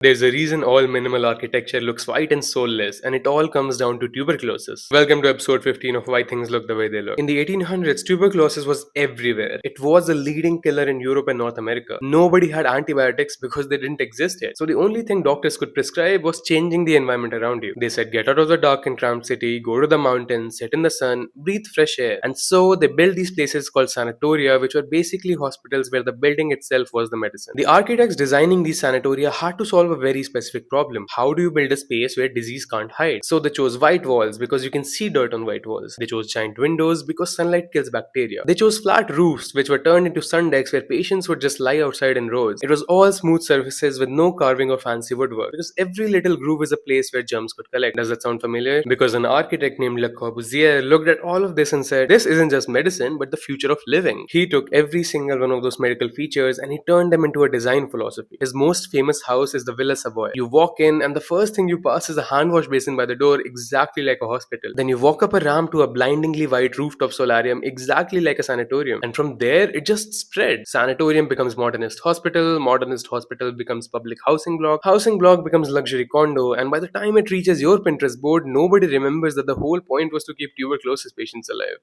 There's a reason all minimal architecture looks white and soulless, and it all comes down to tuberculosis. Welcome to episode 15 of Why Things Look the Way They Look. In the 1800s, tuberculosis was everywhere. It was a leading killer in Europe and North America. Nobody had antibiotics because they didn't exist yet. So the only thing doctors could prescribe was changing the environment around you. They said, get out of the dark and cramped city, go to the mountains, sit in the sun, breathe fresh air. And so they built these places called sanatoria, which were basically hospitals where the building itself was the medicine. The architects designing these sanatoria had to solve a very specific problem. How do you build a space where disease can't hide? So they chose white walls because you can see dirt on white walls. They chose giant windows because sunlight kills bacteria. They chose flat roofs which were turned into sun decks where patients would just lie outside in rows. It was all smooth surfaces with no carving or fancy woodwork because every little groove is a place where germs could collect. Does that sound familiar? Because an architect named Le Corbusier looked at all of this and said, this isn't just medicine but the future of living. He took every single one of those medical features and he turned them into a design philosophy. His most famous house is the Villa Savoy. You walk in and the first thing you pass is a hand wash basin by the door, exactly like a hospital. Then you walk up a ramp to a blindingly white rooftop solarium, exactly like a sanatorium. And from there, it just spread. Sanatorium becomes modernist hospital becomes public housing block becomes luxury condo, and by the time it reaches your Pinterest board, nobody remembers that the whole point was to keep tuberculosis patients alive.